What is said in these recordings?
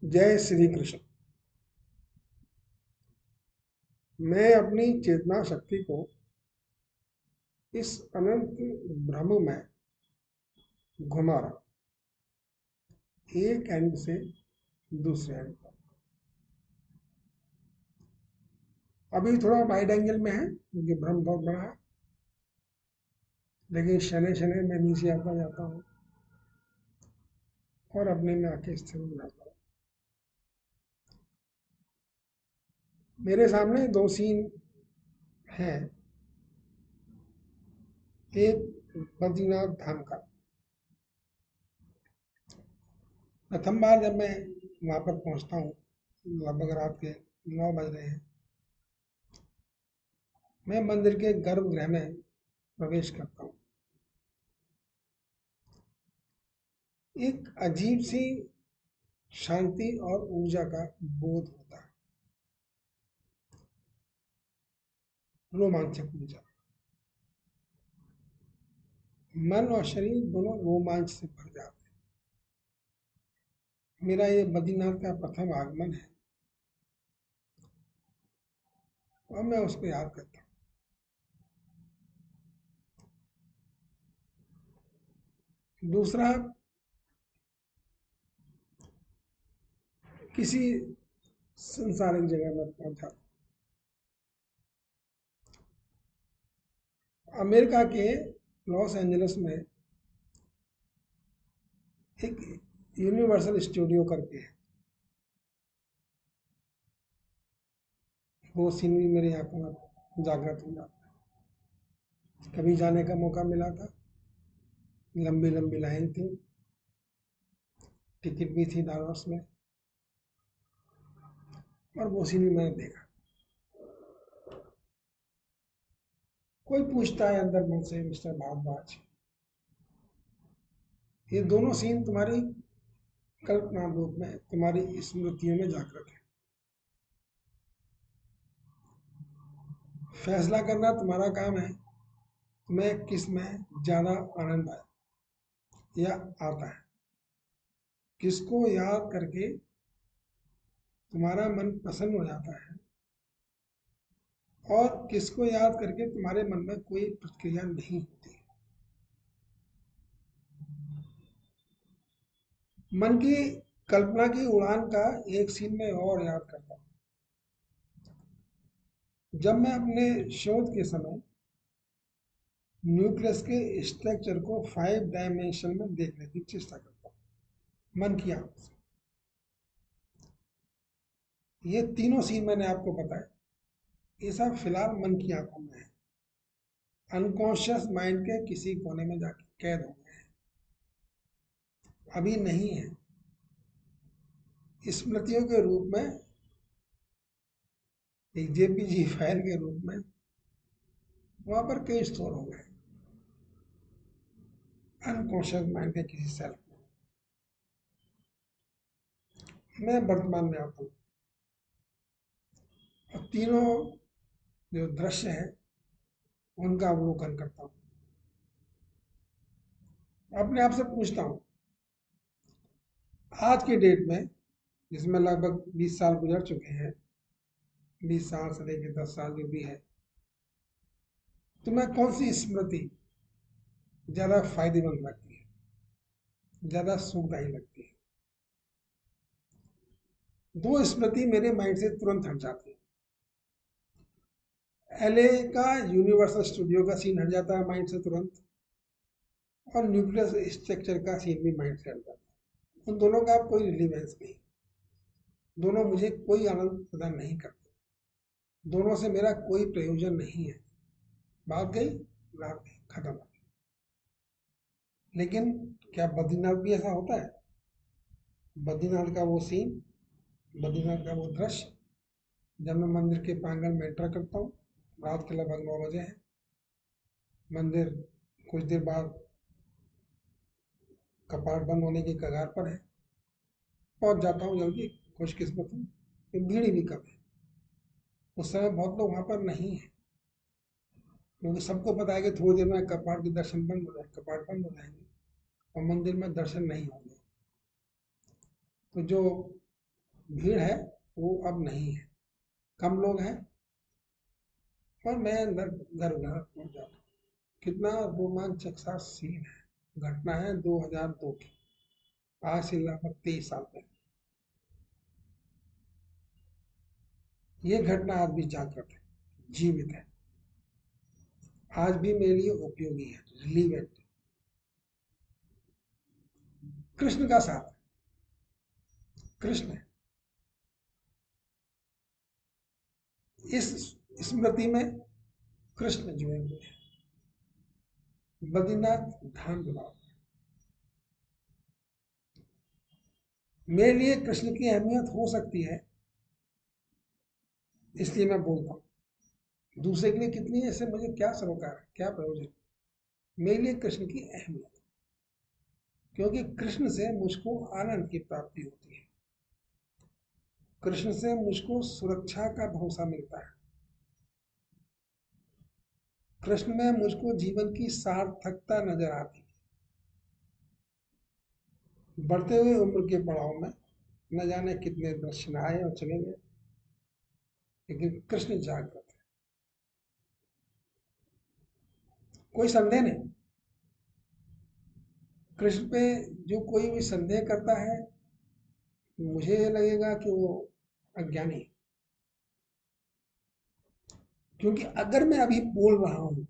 जय श्री कृष्ण। मैं अपनी चेतना शक्ति को इस अनंत ब्रह्म में घुमा रहा हूं, एक एंड से दूसरे एंड तक। अभी थोड़ा वाइड एंगल में है क्योंकि ब्रह्म बहुत बड़ा है, लेकिन शनै शनै मैं नीचे आता जाता हूँ और अपने में आके स्थिर हो जाता हूँ। मेरे सामने दो सीन हैं। एक बद्रीनाथ धाम का। प्रथम बार जब मैं वहां पर पहुंचता हूँ, लगभग रात के 9 बज रहे हैं, मैं मंदिर के गर्भगृह में प्रवेश करता हूँ। एक अजीब सी शांति और ऊर्जा का बोध होता है, रोमांचक ऊर्जा। मन और शरीर दोनों रोमांच से भर जाते हैं। मेरा ये बद्रीनाथ का प्रथम आगमन है और मैं उसको याद करता हूँ। दूसरा, किसी संसारिक जगह में पहुंच जाता हूँ। अमेरिका के लॉस एंजलिस में एक यूनिवर्सल स्टूडियो करके है। वो सीन भी मेरी आंखों में जागृत हो जाता है। कभी जाने का मौका मिला था, लंबी लंबी लाइन थी, टिकट भी थी डॉलर्स में, और वो सीन भी मैंने देखा। कोई पूछता है अंदर मन से, मिस्टर भारद्वाज, ये दोनों सीन तुम्हारी कल्पना रूप में, तुम्हारी स्मृतियों में जागृत है। फैसला करना तुम्हारा काम है, तुम्हें किस में ज्यादा आनंद आए या आता है। किसको याद करके तुम्हारा मन प्रसन्न हो जाता है और किसको याद करके तुम्हारे मन में कोई प्रतिक्रिया नहीं होती। मन की कल्पना की उड़ान का एक सीन में और याद करता हूँ। जब मैं अपने शोध के समय न्यूक्लियस के स्ट्रक्चर को 5 डायमेंशन में देखने की चेष्टा करता हूँ मन की आंखों से। ये तीनों सीन मैंने आपको बताया, ये सब फिलहाल मन की आंखों में है, अनकॉन्शियस माइंड के किसी कोने में जाके कैद हो गए हैं, अभी नहीं है। स्मृतियों के रूप में, एक जेपीजी फाइल के रूप में वहां पर कई स्टोर हो गए अनकॉन्शियस माइंड के किसी सेल में। मैं वर्तमान में आता हूँ और तीनों जो दृश्य है उनका अवलोकन करता हूँ। अपने आप से पूछता हूँ, आज की डेट में, जिसमें लगभग 20 साल गुजर चुके हैं, 20 साल से लेकर 10 साल जो भी है, तुम्हें कौन सी स्मृति ज्यादा फायदेमंद लगती है, ज्यादा सुखदायी लगती है? दो स्मृति मेरे माइंड से तुरंत हट जाती है। एलए का यूनिवर्सल स्टूडियो का सीन हट जाता है माइंड से तुरंत, और न्यूक्लियस स्ट्रक्चर का सीन भी माइंड से हट जाता है। उन दोनों का कोई रिलीवेंस नहीं, दोनों मुझे कोई आनंद प्रदान नहीं करते, दोनों से मेरा कोई प्रयोजन नहीं है। बात गई, बात गई, खत्म हो गई। लेकिन क्या बद्रीनाथ भी ऐसा होता है? बद्रीनाथ का वो सीन, बद्रीनाथ का वो दृश्य, जब मैं मंदिर के प्रांगण में एंटर करता हूँ, रात के लगभग 9 बजे है, मंदिर कुछ देर बाद कपाट बंद होने की कगार पर है, पहुंच जाता हूँ जल्दी, खुशकिस्मत हूँ कि भीड़ भी कम है। उस समय बहुत लोग वहां पर नहीं है, क्योंकि सबको पता है कि थोड़ी देर में कपाट के दर्शन बंद हो जाए, कपाट बंद हो जाएंगे और मंदिर में दर्शन नहीं होंगे। तो जो भीड़ है वो अब नहीं है, कम लोग हैं, और मैं अंदर दरगाह पहुंच जाता हूँ। कितना रोमांचक सा सीन है। घटना है 2002 की, आज से लगभग 23 साल पहले। ये घटना आज भी जागृत है, जीवित है, आज भी मेरे लिए उपयोगी है, रिलीवेंट। कृष्ण का साथ, कृष्ण है। इस स्मृति में कृष्ण जुड़े हुए हैं। बद्रीनाथ धाम बनाओ। मेरे लिए कृष्ण की अहमियत हो सकती है, इसलिए मैं बोलता हूँ। दूसरे के लिए कितनी है इससे मुझे क्या सरोकार है, क्या प्रयोजन। मेरे लिए कृष्ण की अहमियत, क्योंकि कृष्ण से मुझको आनंद की प्राप्ति होती है, कृष्ण से मुझको सुरक्षा का भरोसा मिलता है, कृष्ण में मुझको जीवन की सार्थकता नजर आती है। बढ़ते हुए उम्र के पड़ाव में न जाने कितने दर्शन आए और चले गए, लेकिन कृष्ण जागृत है, कोई संदेह नहीं। कृष्ण पे जो कोई भी संदेह करता है, मुझे लगेगा कि वो अज्ञानी है। क्योंकि अगर मैं अभी बोल रहा हूं,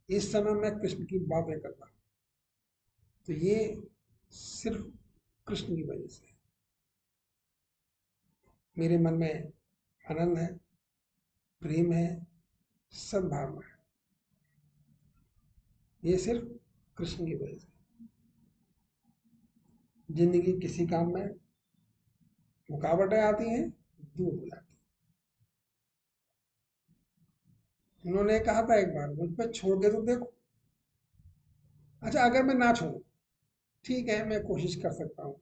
इस समय मैं कृष्ण की बातें करता हूं, तो ये सिर्फ कृष्ण की वजह से है। मेरे मन में आनंद है, प्रेम है, सद्भावना है, ये सिर्फ कृष्ण की वजह से। जिंदगी किसी काम में रुकावटें आती हैं, दूर हो जाती हैं। उन्होंने कहा था एक बार, मुझ पर छोड़ के तो देखो। अच्छा, अगर मैं ना छोड़ू, ठीक है, मैं कोशिश कर सकता हूँ,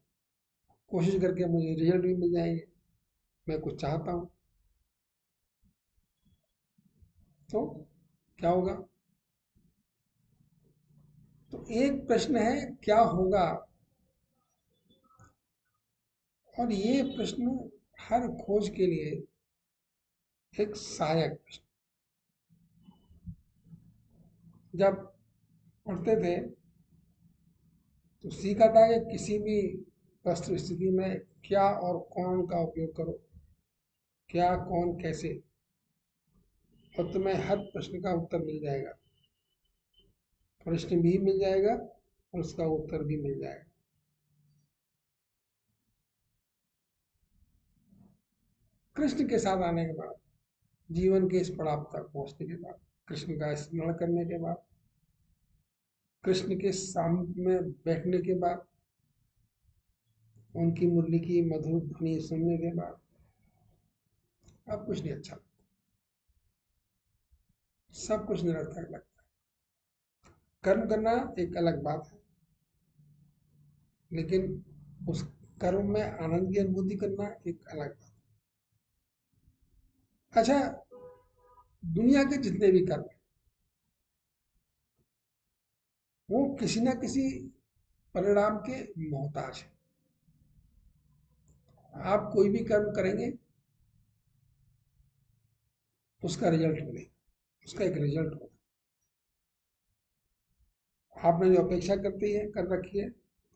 कोशिश करके मुझे रिजल्ट भी मिल जाएंगे, मैं कुछ चाहता हूँ, तो क्या होगा। तो एक प्रश्न है, क्या होगा। और ये प्रश्न हर खोज के लिए एक सहायक प्रश्न। जब पढ़ते थे तो सीखा था कि किसी भी परिस्थिति में क्या और कौन का उपयोग करो, क्या कौन कैसे, और तुम्हें हर प्रश्न का उत्तर मिल जाएगा। प्रश्न भी मिल जाएगा और उसका उत्तर भी मिल जाएगा। कृष्ण के साथ आने के बाद, जीवन के इस पड़ाव तक पहुंचने के बाद, कृष्ण का स्मरण करने के बाद, कृष्ण के सामने में बैठने के बाद, उनकी मुरली की मधुर ध्वनि सुनने के बाद, अब कुछ नहीं अच्छा लगता, सब कुछ निरर्थक लगता है। कर्म करना एक अलग बात है, लेकिन उस कर्म में आनंद की अनुभूति करना एक अलग बात है। अच्छा, दुनिया के जितने भी कर्म हैं, वो किसी न किसी परिणाम के मोहताज है। आप कोई भी कर्म करेंगे, उसका रिजल्ट मिलेगा, उसका एक रिजल्ट होगा। आपने जो अपेक्षा करती है कर रखी है,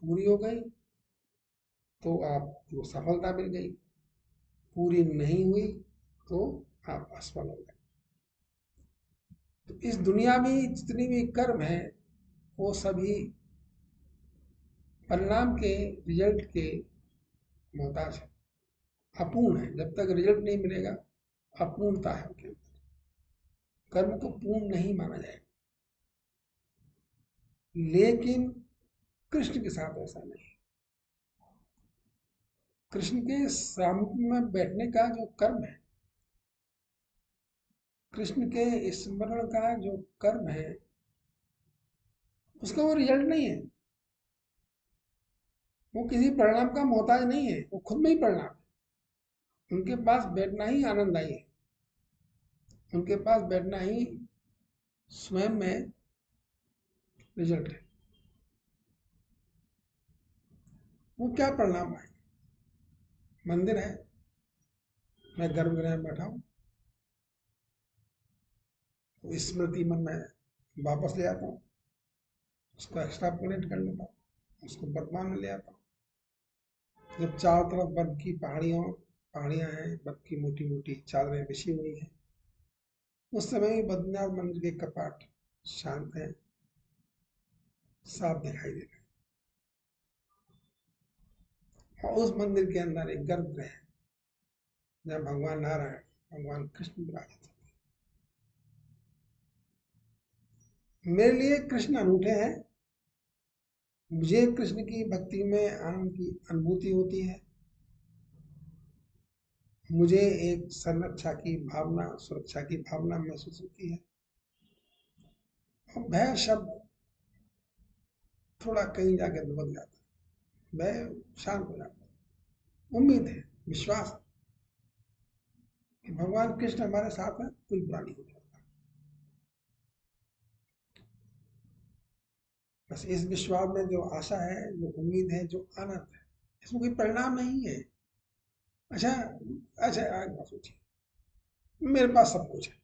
पूरी हो गई तो आपको सफलता मिल गई, पूरी नहीं हुई तो आप असफल हो गए। तो इस दुनिया में जितनी भी कर्म है, वो सभी परिणाम के, रिजल्ट के मोहताज है, अपूर्ण है। जब तक रिजल्ट नहीं मिलेगा, अपूर्णता है उनके अंदर, कर्म को पूर्ण नहीं माना जाएगा। लेकिन कृष्ण के साथ ऐसा नहीं। कृष्ण के सामने में बैठने का जो कर्म है, कृष्ण के स्मरण का जो कर्म है, उसका वो रिजल्ट नहीं है, वो किसी परिणाम का मोहताज नहीं है, वो खुद में ही परिणाम है। उनके पास बैठना ही आनंददायी है, उनके पास बैठना ही स्वयं में रिजल्ट है। वो क्या परिणाम है, मंदिर है, मैं गर्भगृह में बैठा हूँ, तो स्मृति मन में वापस ले आता हूँ, उसको एक्सट्रापोलेट कर लेता हूँ, उसको वर्तमान में ले आता हूँ। जब चारों तरफ बर्फ की पहाड़ियां हैं, बर्फ की मोटी मोटी चादरें बिछी हुई हैं, उस समय भी बद्रीनाथ मंदिर के कपाट शांत हैं, साफ दिखाई दे रहे हैं। और उस मंदिर के अंदर एक गर्भगृह है, जहाँ भगवान नारायण, भगवान कृष्ण विराजित हैं। मेरे लिए कृष्ण अनूठे हैं। मुझे कृष्ण की भक्ति में आनंद की अनुभूति होती है। मुझे एक संरक्षा की भावना, सुरक्षा की भावना महसूस होती है। और भय शब्द थोड़ा कहीं जाके दुबक जाता है, भय शांत हो जाता है। उम्मीद है, विश्वास है कि भगवान कृष्ण हमारे साथ है, कोई बुरा नहीं हो सकता। बस इस विश्वास में जो आशा है, जो उम्मीद है, जो आनंद है, इसमें कोई परिणाम नहीं है। अच्छा, अच्छा एक बात सोचिए, मेरे पास सब कुछ है,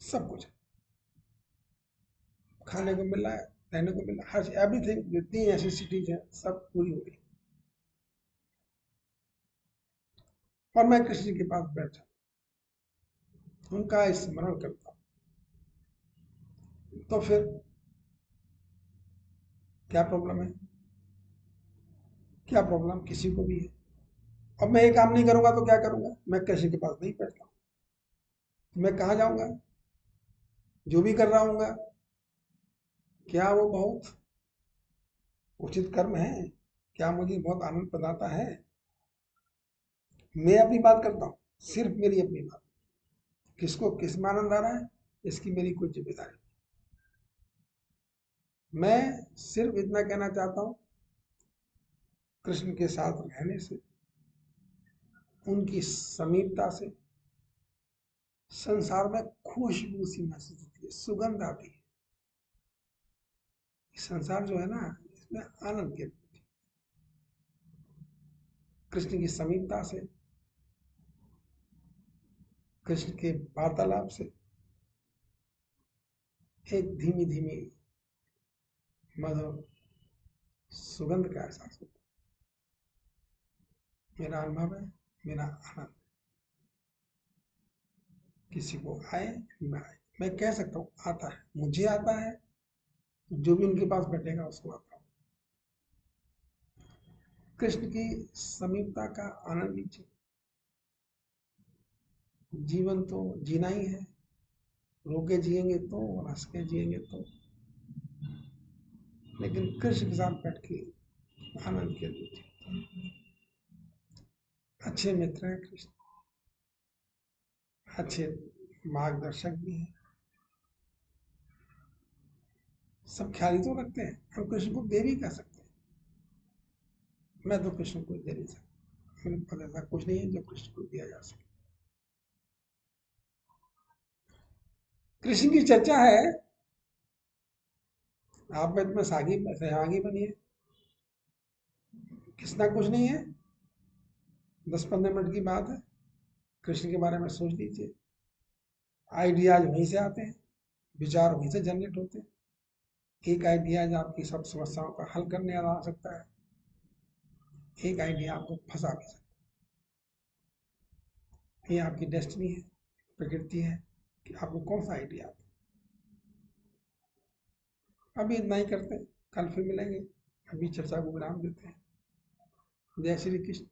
सब कुछ है, खाने को मिल रहा है, रहने को मिल रहा है, हर एवरीथिंग, जितनी नेसेसिटीज है सब पूरी हो गई, और मैं कृष्ण के पास बैठ जाता, उनका स्मरण करता हूँ, तो फिर क्या प्रॉब्लम है? क्या प्रॉब्लम किसी को भी है? अब मैं ये काम नहीं करूंगा तो क्या करूंगा? मैं कृष्ण के पास नहीं बैठता हूँ, तो मैं कहाँ जाऊंगा? जो भी कर रहा हूँ, क्या वो बहुत उचित कर्म है? क्या मुझे बहुत आनंद प्रदाता है? मैं अपनी बात करता हूँ, सिर्फ मेरी अपनी बात। किसको किस में आनंद आ रहा है, इसकी मेरी कोई जिम्मेदारी नहीं। मैं सिर्फ इतना कहना चाहता हूँ, कृष्ण के साथ रहने से, उनकी समीपता से संसार में खुशबू सी महसूस होती है, सुगंध आती है। संसार जो है ना, इसमें आनंद की अनुभूति, कृष्ण की समीपता से, कृष्ण के वार्तालाप से एक धीमी धीमी मधुर सुगंध का एहसास होता है। मेरा अनुभव है, मेरा आनंद। किसी को आए ना आए, मैं कह सकता हूँ आता है, मुझे आता है, जो भी उनके पास बैठेगा उसको आता है। कृष्ण की समीपता का आनंद लीजिए। जीवन तो जीना ही है, रो के जिएंगे तो, और हंस के जिएंगे तो, लेकिन कृष्ण के साथ बैठ के आनंद की अनुभूति। अच्छे मित्र हैं कृष्ण, अच्छे मार्गदर्शक भी हैं, सब ख्याल ही तो रखते हैं। हम कृष्ण को दे भी कह सकते हैं, मैं तो कृष्ण को दे नहीं सकता, मेरे पास ऐसा कुछ नहीं है जो कृष्ण को दिया जा सके। कृष्ण की चर्चा है, आप में तुम्हें सहभागी बनिए, किसना कुछ नहीं है, 10-15 मिनट की बात है, कृष्ण के बारे में सोच लीजिए। आइडियाज वहीं से आते हैं, विचार वहीं से जनरेट होते हैं। एक आइडियाज आपकी सब समस्याओं का हल करने आ सकता है, एक आइडिया आपको फंसा भी सकता है। ये आपकी डेस्टिनी है, प्रकृति है कि आपको कौन सा आइडिया आता है। अभी इतना ही करते हैं, कल फिर मिलेंगे, अभी चर्चा को विराम देते हैं। जय श्री कृष्ण।